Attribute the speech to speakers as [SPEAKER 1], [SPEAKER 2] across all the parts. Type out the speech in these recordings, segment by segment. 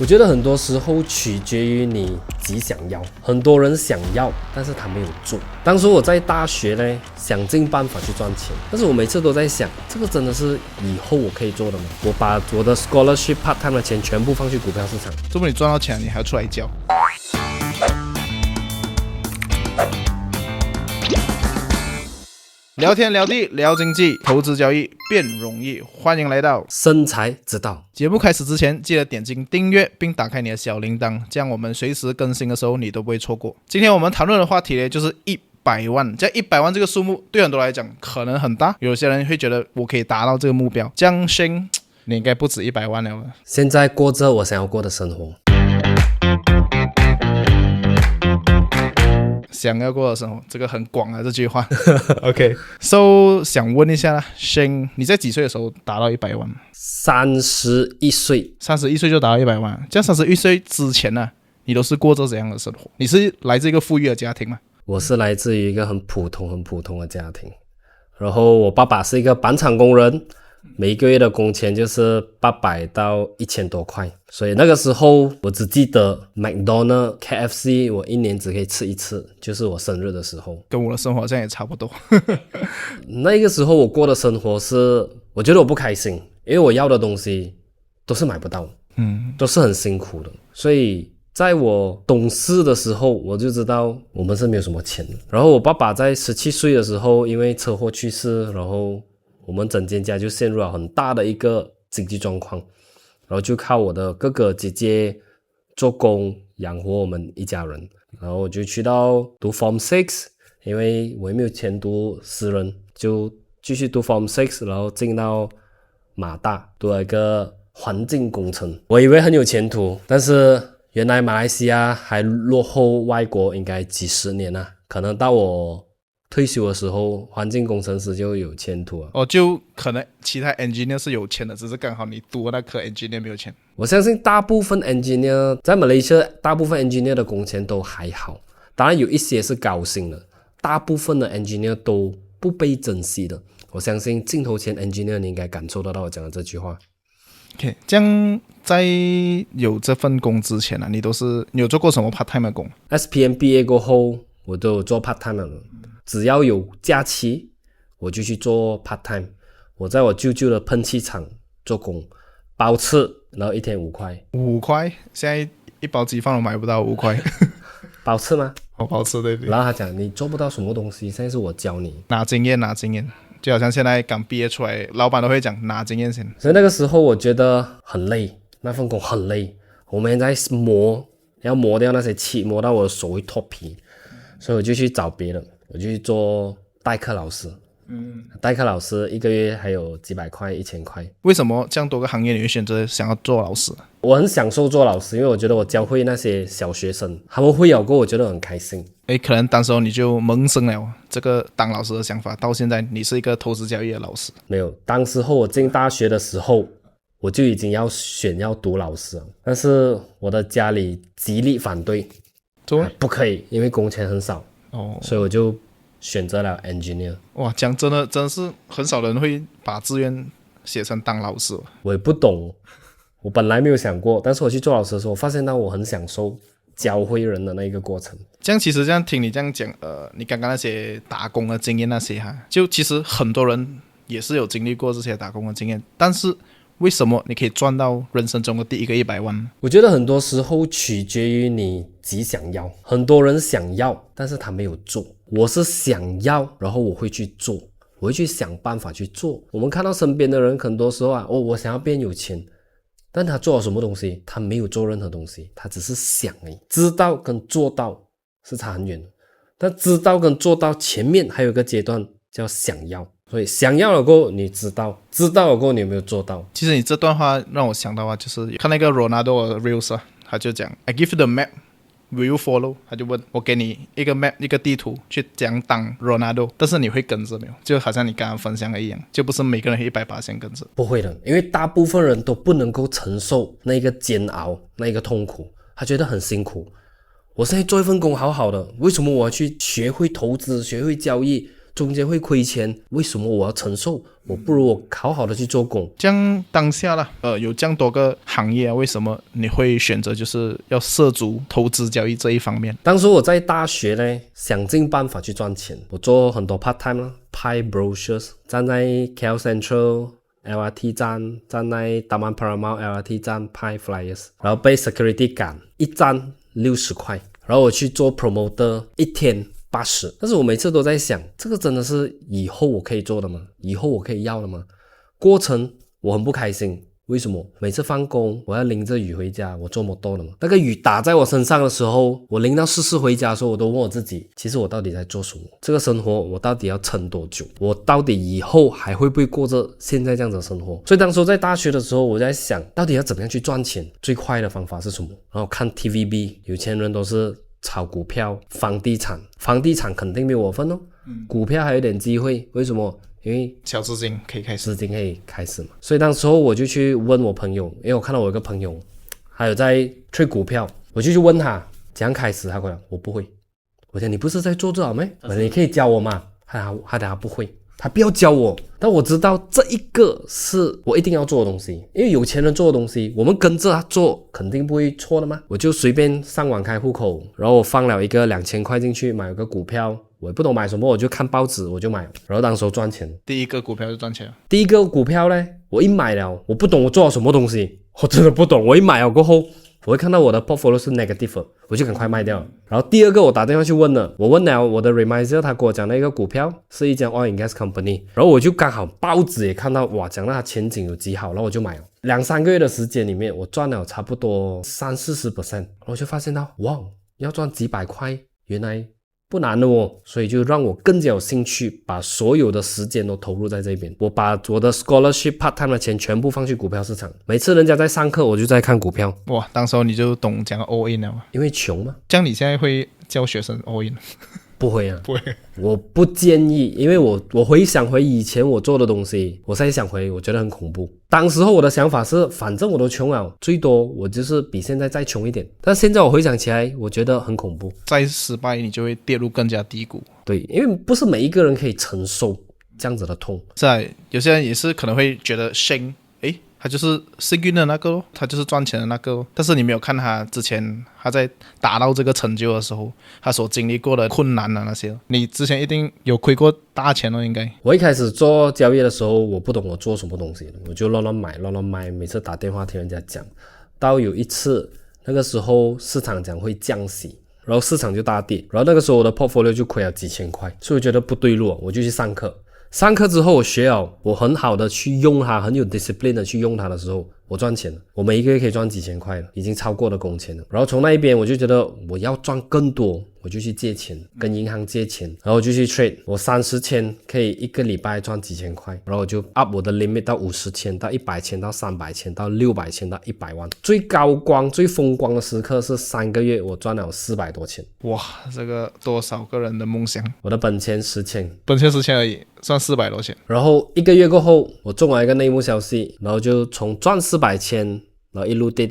[SPEAKER 1] 我觉得很多时候取决于你极想要，很多人想要，但是他没有做。当初我在大学呢，想尽办法去赚钱，但是我每次都在想，这个真的是以后我可以做的吗？我把我的 scholarship part time 的钱全部放去股票市场，
[SPEAKER 2] 这么你赚到钱，你还要出来教？聊天聊地聊经济，投资交易变容易。欢迎来到
[SPEAKER 1] 生财之道。
[SPEAKER 2] 节目开始之前，记得点击订阅并打开你的小铃铛，这样我们随时更新的时候你都不会错过。今天我们谈论的话题呢，就是100万。这100万这个数目对很多来讲可能很大，有些人会觉得我可以达到这个目标。这样先，你应该不止100万了。
[SPEAKER 1] 现在过着我想要过的生活。
[SPEAKER 2] 想要过的生活，这个很广啊，这句话。OK，so 想问一下啦，Shane，你在几岁的时候达到100万
[SPEAKER 1] 31岁
[SPEAKER 2] ？31岁就达到100万，这样31岁之前呢，你都是过着怎样的生活？你是来自一个富裕的家庭吗？
[SPEAKER 1] 我是来自于一个很普通的家庭，然后我爸爸是一个板厂工人，每一个月的工钱就是800到1000多块，所以那个时候我只记得 McDonald、KFC 我一年只可以吃一次，就是我生日的时候。
[SPEAKER 2] 跟我的生活好像也差不多。
[SPEAKER 1] 那个时候我过的生活是，我觉得我不开心，因为我要的东西都是买不到，都是很辛苦的，所以在我懂事的时候，我就知道我们是没有什么钱的。然后我爸爸在17岁的时候因为车祸去世，然后我们整间家就陷入了很大的一个经济状况，然后就靠我的哥哥姐姐做工养活我们一家人。然后我就去到读 Form 6，因为我也没有钱读私人，就继续读 Form 6，然后进到马大读了一个环境工程。我以为很有前途，但是原来马来西亚还落后外国应该几十年啊，可能到我退休的时候，环境工程师就有前途了。
[SPEAKER 2] 就可能其他 engineer 是有钱的，只是刚好你读的那科 engineer 没有钱。
[SPEAKER 1] 我相信大部分 engineer 在马来西亚，大部分 engineer 的工钱都还好，当然有一些是高薪的，大部分的 engineer 都不被珍惜的。我相信镜头前 engineer 你应该感受得到我讲的这句话。
[SPEAKER 2] OK， 这样在有这份工之前你有做过什么 part time 的工？
[SPEAKER 1] SPM 毕业过后我都有做 part time 了，只要有假期我就去做 part time。 我在我舅舅的喷气厂做工，包吃，然后一天5块。
[SPEAKER 2] 5块？现在一包鸡饭都买不到5块。
[SPEAKER 1] 包吃吗？
[SPEAKER 2] 包吃，对对。
[SPEAKER 1] 然后他讲你做不到什么东西，现在是我教你。
[SPEAKER 2] 拿经验，就好像现在刚毕业出来，老板都会讲拿经验先。
[SPEAKER 1] 所以那个时候我觉得很累，那份工很累，我们在要磨掉那些气，磨到我的手会脱皮，所以我就去找别的，我就去做代课老师。代课老师一个月还有几百块1000块。
[SPEAKER 2] 为什么这样多个行业你会选择想要做老师？
[SPEAKER 1] 我很享受做老师，因为我觉得我教会那些小学生，他们会咬过，我觉得很开心。
[SPEAKER 2] 可能当时候你就萌生了这个当老师的想法，到现在你是一个投资交易的老师。
[SPEAKER 1] 没有，当时候我进大学的时候我就已经要读老师了，但是我的家里极力反对，不可以，因为工钱很少。所以我就选择了 engineer。
[SPEAKER 2] 哇，讲真的是很少人会把志愿写成当老师。
[SPEAKER 1] 我也不懂，我本来没有想过，但是我去做老师的时候，我发现到我很享受教会人的那个过程。
[SPEAKER 2] 其实这样听你这样讲，你刚刚那些打工的经验那些就其实很多人也是有经历过这些打工的经验，但是为什么你可以赚到人生中的第一个100万？
[SPEAKER 1] 我觉得很多时候取决于你极想要，很多人想要，但是他没有做。我是想要，然后我会去做，我会去想办法去做。我们看到身边的人很多时候我想要变有钱，但他做了什么东西？他没有做任何东西，他只是想而已。知道跟做到是差很远的，但知道跟做到前面还有一个阶段叫想要。所以想要了过后你知道，知道了过后你有没有做到？
[SPEAKER 2] 其实你这段话让我想到就是看那个 Ronaldo 的 Reels， 他就讲 I give you the map, will you follow？ 他就问我给你一个 map 一个地图去怎样当 Ronaldo， 但是你会跟着没有？就好像你刚刚分享的一样，就不是每个人 100% 跟着。
[SPEAKER 1] 不会的，因为大部分人都不能够承受那个煎熬，那个痛苦，他觉得很辛苦。我现在做一份工好好的，为什么我要去学会投资，学会交易，中间会亏钱，为什么我要承受？我不如我好好的去做工。
[SPEAKER 2] 这样当下啦，有这样多个行业啊，为什么你会选择就是要涉足投资交易这一方面？
[SPEAKER 1] 当时我在大学呢，想尽办法去赚钱，我做很多 part time 啦，拍 brochures， 站在 KL Central、LRT 站，站在 Taman Paramount LRT 站拍 flyers， 然后被 security 赶，一站60块，然后我去做 promoter， 一天80，但是我每次都在想，这个真的是以后我可以做的吗？以后我可以要的吗？过程我很不开心，为什么？每次放工我要淋着雨回家，我做摩托的嘛。那个雨打在我身上的时候，我淋到湿湿回家的时候，我都问我自己，其实我到底在做什么？这个生活我到底要撑多久？我到底以后还会不会过着现在这样子的生活？所以当时在大学的时候，我在想，到底要怎么样去赚钱？最快的方法是什么？然后看 TVB， 有钱人都是炒股票、房地产肯定没有我份哦。股票还有点机会，为什么？因为
[SPEAKER 2] 小资金可以开始，
[SPEAKER 1] 资金可以开始嘛。所以当时候我就去问我朋友，因为我看到我有个朋友还有在 trade 股票，我就去问他怎样开始，他跟我讲我不会。我讲你不是在做这好咩？你可以教我嘛？他等下不会，他不要教我。但我知道这一个是我一定要做的东西，因为有钱人做的东西，我们跟着他做肯定不会错的嘛。我就随便上网开户口，然后我放了一个2000块进去买个股票。我也不懂买什么，我就看报纸我就买，然后当时赚钱。
[SPEAKER 2] 第一个股票就赚钱了。
[SPEAKER 1] 第一个股票呢，我一买了，我不懂我做了什么东西，我真的不懂。我一买了过后，我会看到我的 portfolio 是 negative， 我就赶快卖掉。然后第二个我打电话去问了，我问了我的 reminder， 他跟我讲那个股票是一家 oil and gas company， 然后我就刚好报纸也看到，哇，讲到它前景有极好，然后我就买了。2-3个月的时间里面，我赚了差不多30-40%，然后我就发现到，哇，要赚几百块，原来不难的哦，所以就让我更加有兴趣，把所有的时间都投入在这边。我把我的 scholarship part time 的钱全部放去股票市场，每次人家在上课，我就在看股票。
[SPEAKER 2] 哇，当时候你就懂讲 all in 了吗？
[SPEAKER 1] 因为穷嘛。
[SPEAKER 2] 这样你现在会教学生 all in？
[SPEAKER 1] 不会啊，
[SPEAKER 2] 不会。
[SPEAKER 1] 我不建议，因为我回想回以前我做的东西，我再想回，我觉得很恐怖。当时候我的想法是，反正我都穷了，最多我就是比现在再穷一点。但现在我回想起来，我觉得很恐怖。
[SPEAKER 2] 再失败，你就会跌入更加低谷。
[SPEAKER 1] 对，因为不是每一个人可以承受这样子的痛。
[SPEAKER 2] 在有些人也是可能会觉得 shame， 他就是幸运的那个咯，他就是赚钱的那个咯。但是你没有看他之前他在达到这个成就的时候，他所经历过的困难啊那些。你之前一定有亏过大钱哦，应该。
[SPEAKER 1] 我一开始做交易的时候，我不懂我做什么东西，我就乱买乱卖，每次打电话听人家讲。到有一次，那个时候市场讲会降息，然后市场就大跌，然后那个时候我的 portfolio 就亏了几千块，所以我觉得不对路，我就去上课。上课之后我学了，我很好的去用它，很有 discipline 的去用它的时候，我赚钱了。我每一个月可以赚几千块了，已经超过了工钱了。然后从那一边我就觉得我要赚更多，我就去借钱，跟银行借钱，然后就去 trade。我30千可以一个礼拜赚几千块，然后我就 up 我的 limit 到50千，到100千，到300千，到600千，到100万。最高光最风光的时刻是3个月我赚了400多千。
[SPEAKER 2] 哇，这个多少个人的梦想。
[SPEAKER 1] 我的本钱10千，
[SPEAKER 2] 本钱10千而已，赚400多千。
[SPEAKER 1] 然后1个月过后，我中了一个内幕消息，然后就从赚400千，然后一路跌，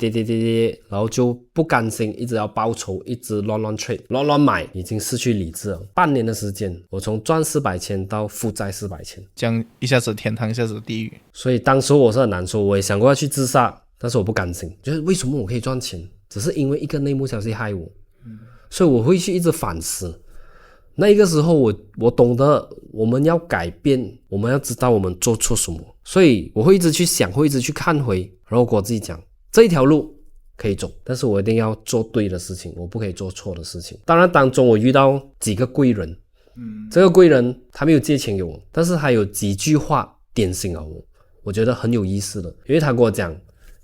[SPEAKER 1] 然后就不甘心，一直要报仇，一直乱 trade， 乱买，已经失去理智了。半年的时间，我从赚400千到负债400千，
[SPEAKER 2] 这样一下子天堂，一下子地狱。
[SPEAKER 1] 所以当时我是很难受，我也想过要去自杀，但是我不甘心，就是为什么我可以赚钱，只是因为一个内幕消息害我。所以我会去一直反思。那一个时候我懂得我们要改变，我们要知道我们做错什么，所以我会一直去想，会一直去看回，然后跟我自己讲，这一条路可以走，但是我一定要做对的事情，我不可以做错的事情。当然当中我遇到几个贵人，这个贵人他没有借钱给我，但是他有几句话点醒了我觉得很有意思的。因为他跟我讲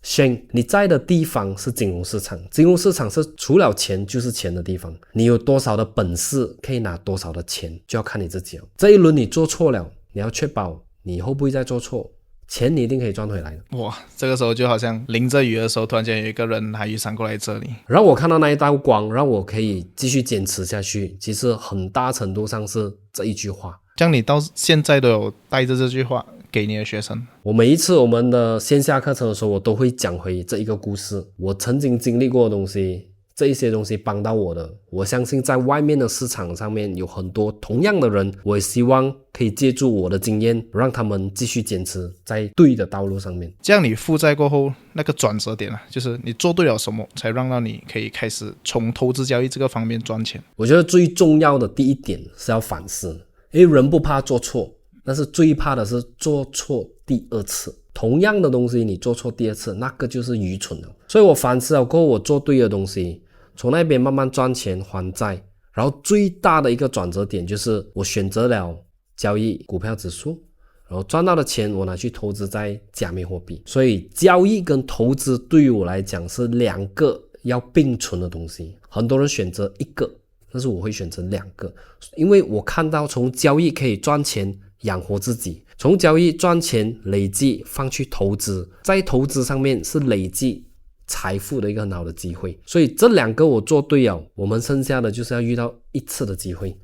[SPEAKER 1] Shane， 你在的地方是金融市场，金融市场是除了钱就是钱的地方，你有多少的本事可以拿多少的钱，就要看你自己了。这一轮你做错了，你要确保你以后不会再做错，钱你一定可以赚回来的。
[SPEAKER 2] 哇，这个时候就好像淋着雨的时候，突然间有一个人还雨伞过来这里，
[SPEAKER 1] 让我看到那一道光，让我可以继续坚持下去。其实很大程度上是这一句话。
[SPEAKER 2] 这样你到现在都有带着这句话给你的学生？
[SPEAKER 1] 我每一次我们的线下课程的时候，我都会讲回这一个故事，我曾经经历过的东西，这一些东西帮到我的，我相信在外面的市场上面有很多同样的人，我也希望可以借助我的经验，让他们继续坚持在对的道路上面。
[SPEAKER 2] 这样你负债过后那个转折点就是你做对了什么，才让到你可以开始从投资交易这个方面赚钱？
[SPEAKER 1] 我觉得最重要的第一点是要反思，因为人不怕做错，但是最怕的是做错第二次。同样的东西你做错第二次，那个就是愚蠢了。所以我反思了过后，我做对的东西，从那边慢慢赚钱还债，然后最大的一个转折点就是我选择了交易股票指数，然后赚到的钱我拿去投资在加密货币。所以交易跟投资对于我来讲是两个要并存的东西，很多人选择一个，但是我会选择两个，因为我看到从交易可以赚钱养活自己，从交易赚钱累计放去投资，在投资上面是累计财富的一个很好的机会。所以这两个我做对了，我们剩下的就是要遇到一次的机会。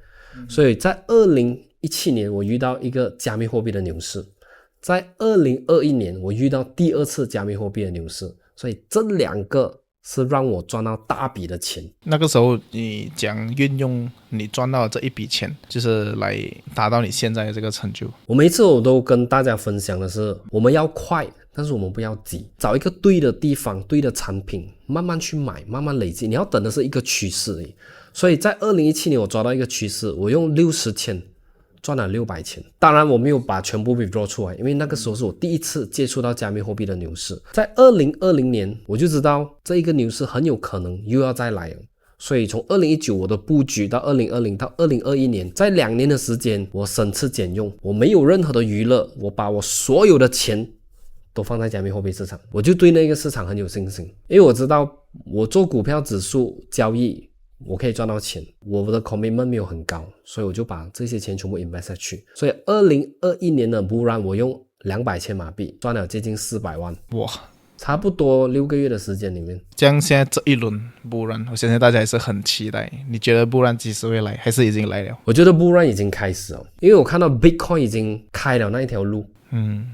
[SPEAKER 1] 所以在2017年我遇到一个加密货币的牛市，在2021年我遇到第二次加密货币的牛市，所以这两个是让我赚到大笔的钱。
[SPEAKER 2] 那个时候你讲运用你赚到的这一笔钱，就是来达到你现在的这个成就。
[SPEAKER 1] 我每次我都跟大家分享的是，我们要快，但是我们不要急，找一个对的地方，对的产品，慢慢去买，慢慢累积。你要等的是一个趋势而已。所以在2017年我抓到一个趋势，我用60千赚了600千。当然我没有把全部 withdraw 出来，因为那个时候是我第一次接触到加密货币的牛市。在2020年我就知道这一个牛市很有可能又要再来了，所以从2019我的布局到2020到2021年，在2年的时间我省吃俭用，我没有任何的娱乐，我把我所有的钱都放在加密货币市场。我就对那个市场很有信心，因为我知道我做股票指数交易我可以赚到钱，我的 commitment 没有很高，所以我就把这些钱全部 invest 下去。所以2021年的 bull run 我用200千马币赚了接近400万。
[SPEAKER 2] 哇，
[SPEAKER 1] 差不多6个月的时间里面。
[SPEAKER 2] 这样现在这一轮 bull run 我相信大家还是很期待，你觉得 bull run 几时会来，还是已经来了？
[SPEAKER 1] 我觉得 bull run 已经开始了，因为我看到 Bitcoin 已经开了那一条路，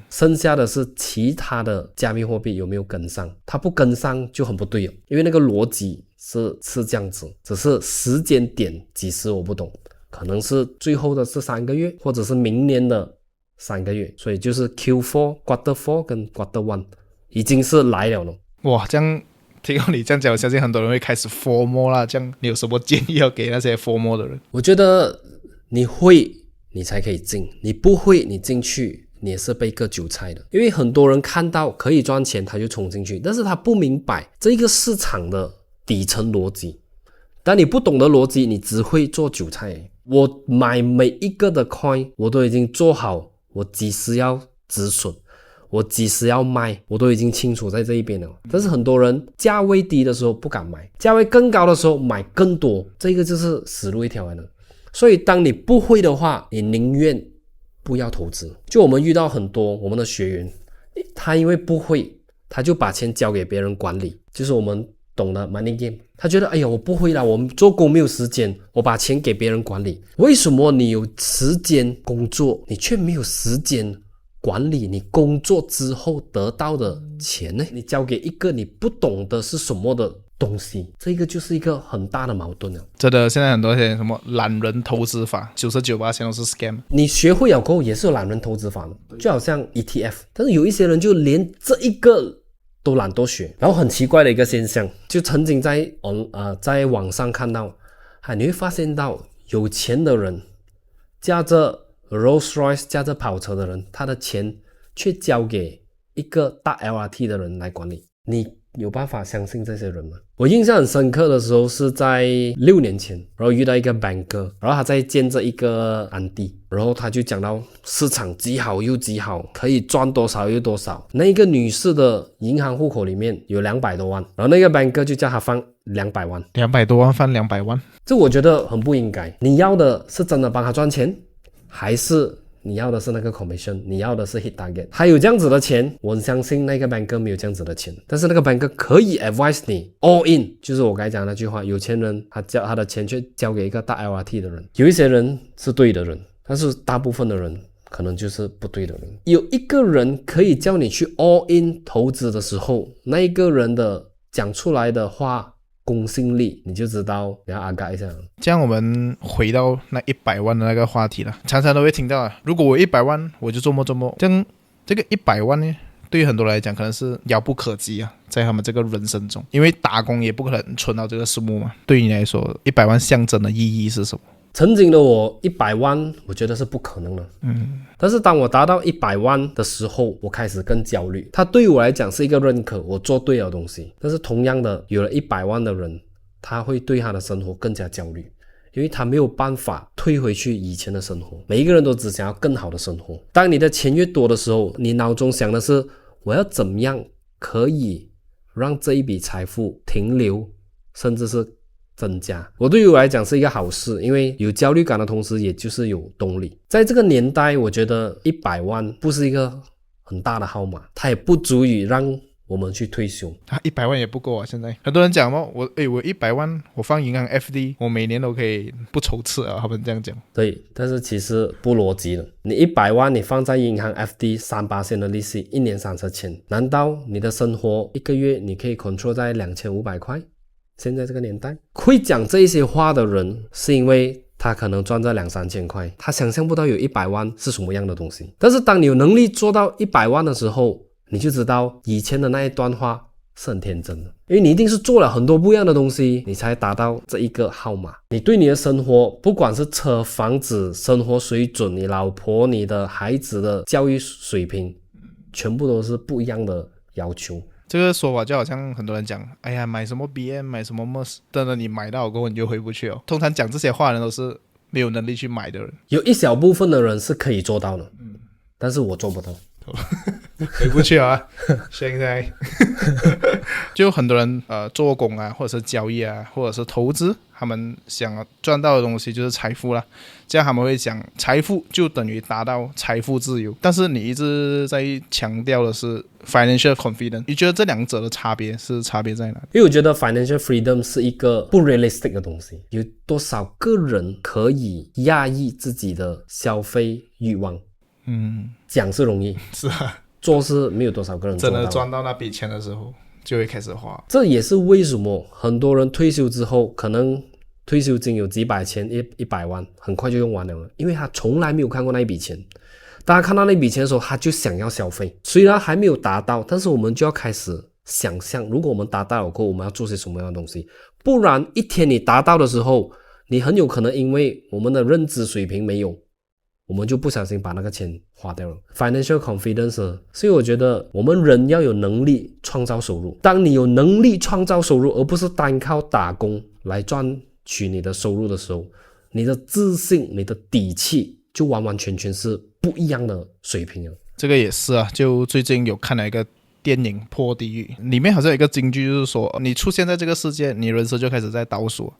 [SPEAKER 1] 剩下的是其他的加密货币有没有跟上，它不跟上就很不对了，因为那个逻辑是这样子，只是时间点几时我不懂，可能是最后的是3个月，或者是明年的3个月，所以就是 Q4、Quarter 4跟 Quarter 1已经是来了。
[SPEAKER 2] 哇，这样听到你这样讲，我相信很多人会开始 FOMO 啦。这样你有什么建议要给那些 FOMO 的人？
[SPEAKER 1] 我觉得你会你才可以进，你不会你进去你也是被割韭菜的。因为很多人看到可以赚钱他就冲进去，但是他不明白这个市场的底层逻辑。当你不懂得逻辑，你只会做韭菜。我买每一个的 coin 我都已经做好我几时要止损，我几时要卖，我都已经清楚在这一边了。但是很多人价位低的时候不敢买，价位更高的时候买更多，这个就是死路一条来的。所以当你不会的话，你宁愿不要投资。就我们遇到很多我们的学员，他因为不会，他就把钱交给别人管理，就是我们懂的 money game。他觉得哎呀我不会啦，我们做工没有时间，我把钱给别人管理。为什么你有时间工作，你却没有时间管理你工作之后得到的钱呢？你交给一个你不懂的是什么的东西，这个就是一个很大的矛盾了。
[SPEAKER 2] 真的，现在很多些什么懒人投资法 99% 都是 scam。
[SPEAKER 1] 你学会了过后也是有懒人投资法的，就好像 ETF， 但是有一些人就连这一个都懒得学。然后很奇怪的一个现象，就曾经在网上看到，你会发现到有钱的人驾着 Rolls Royce 驾着跑车的人，他的钱却交给一个大 LRT 的人来管理。你有办法相信这些人吗？我印象很深刻的时候是在6年前，然后遇到一个 banker， 然后他在见着一个安迪，然后他就讲到市场极好又极好，可以赚多少又多少。那个女士的银行户口里面有200多万，然后那个 banker 就叫他放200万
[SPEAKER 2] ，200多万放200万，
[SPEAKER 1] 这我觉得很不应该。你要的是真的帮他赚钱，还是你要的是那个 commission， 你要的是 hit target？ 还有这样子的钱，我相信那个 banker 没有这样子的钱，但是那个 banker 可以 advise 你 all in， 就是我刚才讲的那句话，有钱人他的钱却交给一个大 LRT 的人。有一些人是对的人，但是大部分的人可能就是不对的人。有一个人可以叫你去 all in 投资的时候，那一个人的讲出来的话公信力，你就知道你要阿嘎一下。
[SPEAKER 2] 这样我们回到那100万的那个话题了，常常都会听到啊，如果我100万我就做么，这样这个100万呢，对于很多人来讲可能是遥不可及啊，在他们这个人生中，因为打工也不可能存到这个数目嘛。对于你来说100万象征的意义是什么？
[SPEAKER 1] 曾经的我100万我觉得是不可能的，但是当我达到100万的时候，我开始更焦虑。它对于我来讲是一个认可，我做对了东西。但是同样的，有了100万的人，他会对他的生活更加焦虑，因为他没有办法退回去以前的生活。每一个人都只想要更好的生活。当你的钱越多的时候，你脑中想的是我要怎么样可以让这一笔财富停留，甚至是增加。对于我来讲是一个好事，因为有焦虑感的同时也就是有动力。在这个年代，我觉得100万不是一个很大的号码，它也不足以让我们去退休。
[SPEAKER 2] 100万也不够啊！现在很多人讲嘛，我100万我放银行 FD， 我每年都可以不愁吃啊，他们这样讲。
[SPEAKER 1] 对，但是其实不逻辑的。你100万你放在银行 FD 3% 的利息，一年30千，难道你的生活一个月你可以 control 在2500块？现在这个年代会讲这些话的人，是因为他可能赚在2-3千块，他想象不到有100万是什么样的东西。但是当你有能力做到100万的时候，你就知道以前的那一段话是很天真的，因为你一定是做了很多不一样的东西，你才达到这一个号码。你对你的生活，不管是车房子、生活水准，你老婆、你的孩子的教育水平，全部都是不一样的要求。
[SPEAKER 2] 这个说法就好像很多人讲，哎呀，买什么 BM 买什么 Merc， 等到你买到过后你就回不去了。通常讲这些话的人都是没有能力去买的人。
[SPEAKER 1] 有一小部分的人是可以做到的，但是我做不到。
[SPEAKER 2] 回不去啊！现在就很多人做工啊，或者是交易啊，或者是投资，他们想赚到的东西就是财富啦。这样他们会讲财富就等于达到财富自由，但是你一直在强调的是 financial confidence， 你觉得这两者的差别在哪？
[SPEAKER 1] 因为我觉得 financial freedom 是一个不 realistic 的东西，有多少个人可以压抑自己的消费欲望？讲是容易，
[SPEAKER 2] 是啊，
[SPEAKER 1] 做是没有多少个人做到。
[SPEAKER 2] 真的赚到那笔钱的时候就会开始花。
[SPEAKER 1] 这也是为什么很多人退休之后，可能退休金有几百千、100万，很快就用完了，因为他从来没有看过那一笔钱。当他看到那笔钱的时候，他就想要消费。虽然还没有达到，但是我们就要开始想象，如果我们达到了过后，我们要做些什么样的东西。不然一天你达到的时候，你很有可能因为我们的认知水平没有，我们就不小心把那个钱花掉了。 Financial confidence， 所以我觉得我们人要有能力创造收入。当你有能力创造收入，而不是单靠打工来赚取你的收入的时候，你的自信、你的底气就完完全全是不一样的水平了。
[SPEAKER 2] 这个也是啊，就最近有看了一个电影《破地狱》，里面好像有一个金句，就是说你出现在这个世界，你人生就开始在倒数。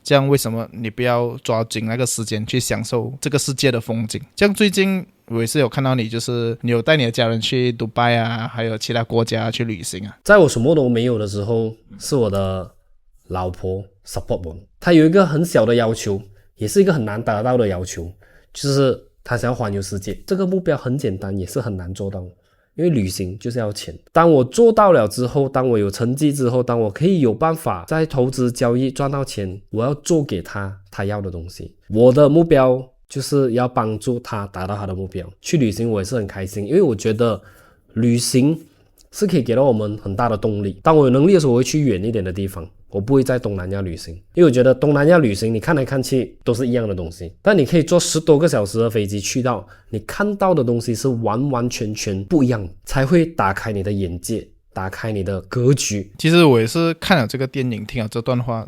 [SPEAKER 2] 这样为什么你不要抓紧那个时间去享受这个世界的风景？这样最近我也是有看到你，就是你有带你的家人去杜拜啊，还有其他国家去旅行啊。
[SPEAKER 1] 在我什么都没有的时候，是我的老婆 support 我。她有一个很小的要求，也是一个很难达到的要求，就是她想要环游世界。这个目标很简单，也是很难做到，因为旅行就是要钱。当我做到了之后，当我有成绩之后，当我可以有办法在投资交易赚到钱，我要做给他要的东西。我的目标就是要帮助他达到他的目标。去旅行我也是很开心，因为我觉得旅行是可以给到我们很大的动力。当我有能力的时候，我会去远一点的地方，我不会在东南亚旅行，因为我觉得东南亚旅行你看来看去都是一样的东西，但你可以坐10多个小时的飞机去到，你看到的东西是完完全全不一样，才会打开你的眼界，打开你的格局。
[SPEAKER 2] 其实我也是看了这个电影，听了这段话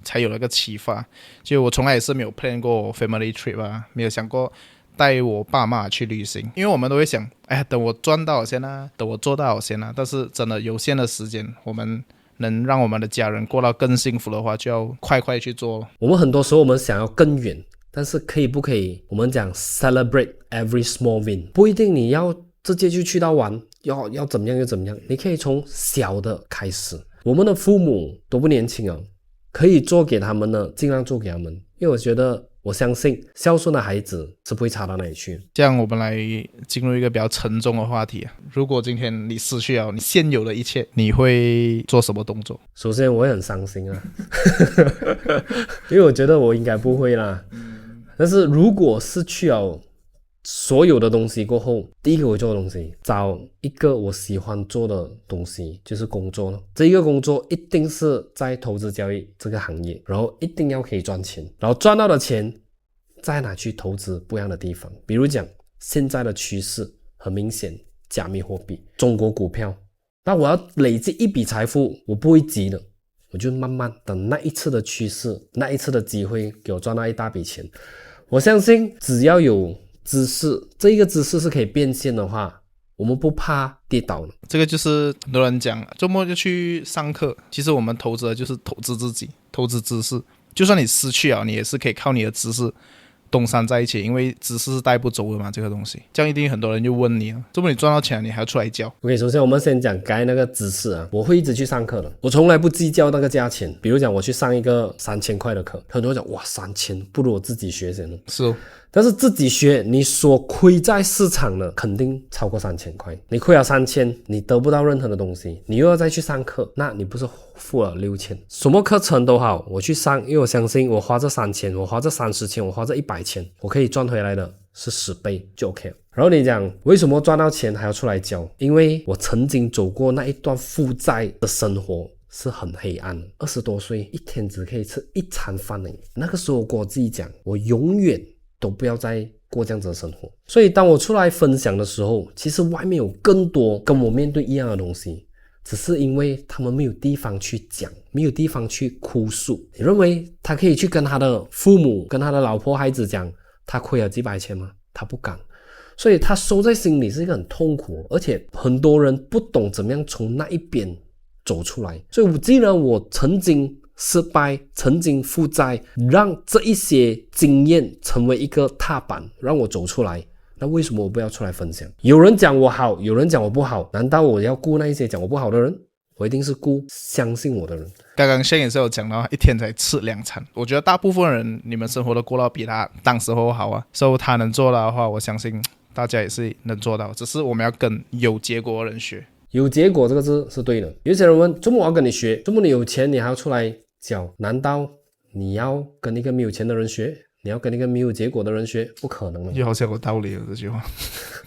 [SPEAKER 2] 才有了个启发。就我从来也是没有 plan 过 family trip 啊，没有想过带我爸妈去旅行，因为我们都会想，哎呀，等我赚到先啊，等我做到先啊。但是真的有限的时间，我们能让我们的家人过到更幸福的话，就要快快去做。
[SPEAKER 1] 我们很多时候我们想要更远，但是不可以我们讲 celebrate every small win， 不一定你要直接就去到玩，要怎么样就怎么样，你可以从小的开始。我们的父母都不年轻啊，可以做给他们的尽量做给他们，因为我觉得我相信孝顺的孩子是不会差到哪里去。
[SPEAKER 2] 这样我们来进入一个比较沉重的话题啊。如果今天你失去了你现有的一切，你会做什么动作？
[SPEAKER 1] 首先我会很伤心啊因为我觉得我应该不会啦。但是如果失去了所有的东西过后，第一个我会做的东西，找一个我喜欢做的东西，就是工作了。这一个工作一定是在投资交易这个行业，然后一定要可以赚钱，然后赚到的钱再拿去投资不一样的地方。比如讲现在的趋势很明显，加密货币、中国股票。那我要累积一笔财富，我不会急的，我就慢慢等那一次的趋势，那一次的机会给我赚到一大笔钱。我相信只要有知识，这一个知识是可以变现的话，我们不怕跌倒了。
[SPEAKER 2] 这个就是很多人讲周末就去上课，其实我们投资的就是投资自己，投资知识。就算你失去了，你也是可以靠你的知识东山再起，因为知识是带不走的嘛，这个东西。这样一定很多人就问你了，周末你赚到钱了，你还要出来教。
[SPEAKER 1] OK， 首先我们先讲该那个知识啊，我会一直去上课的，我从来不计较那个价钱。比如讲我去上一个3000块的课，很多人讲哇3000不如我自己学先。
[SPEAKER 2] 是哦，
[SPEAKER 1] 但是自己学你所亏在市场的肯定超过3000块，你亏了3000，你得不到任何的东西，你又要再去上课，那你不是付了6000？什么课程都好，我去上，因为我相信我花这3000，我花这30千，我花这100千，我可以赚回来的是10倍就 OK 了。然后你讲为什么赚到钱还要出来教？因为我曾经走过那一段负债的生活，是很黑暗的。20多岁一天只可以吃一餐饭而已。那个时候我跟我自己讲，我永远都不要再过这样子的生活。所以当我出来分享的时候，其实外面有更多跟我面对一样的东西，只是因为他们没有地方去讲，没有地方去哭诉。你认为他可以去跟他的父母、跟他的老婆孩子讲他亏了几百千吗？他不敢。所以他收在心里是一个很痛苦，而且很多人不懂怎么样从那一边走出来。所以既然我曾经失败，曾经负债，让这一些经验成为一个踏板，让我走出来，那为什么我不要出来分享？有人讲我好，有人讲我不好，难道我要顾那一些讲我不好的人？我一定是顾相信我的人。
[SPEAKER 2] 刚刚Shane也是有讲到一天才吃2餐，我觉得大部分人你们生活都过到比他当时候好啊，所以他能做到的话，我相信大家也是能做到，只是我们要跟有结果的人学。
[SPEAKER 1] 有结果这个字是对的。有些人问，怎么我要跟你学？怎么你有钱你还要出来教？难道你要跟一个没有钱的人学？你要跟一个没有结果的人学？不可能的。
[SPEAKER 2] 又好像有道理了这句话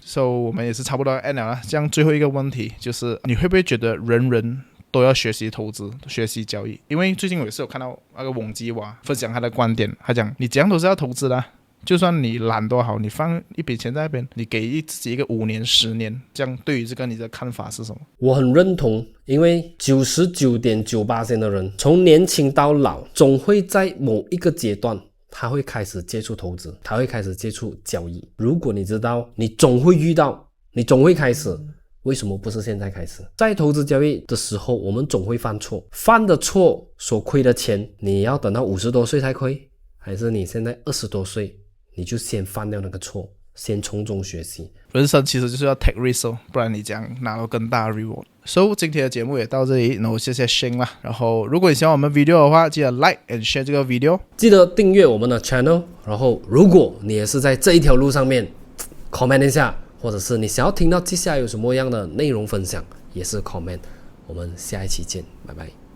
[SPEAKER 2] So 我们也是差不多 end 了。这样最后一个问题就是，你会不会觉得人人都要学习投资、学习交易？因为最近我也是有看到那个翁吉娃分享他的观点，他讲你怎样都是要投资的啊，就算你懒多好，你放一笔钱在那边，你给自己一个5年、10年，这样对于这个你的看法是什么？
[SPEAKER 1] 我很认同，因为 99.98% 的人从年轻到老，总会在某一个阶段他会开始接触投资，他会开始接触交易。如果你知道你总会遇到，你总会开始，为什么不是现在开始？在投资交易的时候，我们总会犯错，犯的错所亏的钱，你要等到50多岁才亏，还是你现在20多岁你就先犯掉那个错，先从中学习？
[SPEAKER 2] 人生其实就是要 take risk， 不然你将拿到更大的 reward。 So 今天的节目也到这里，然后谢谢 Shane 啦。然后如果你喜欢我们 video 的话，记得 like and share 这个 video，
[SPEAKER 1] 记得订阅我们的 channel。然后如果你也是在这一条路上面 comment 一下，或者是你想要听到接下来有什么样的内容分享，也是 comment。我们下一期见，拜拜。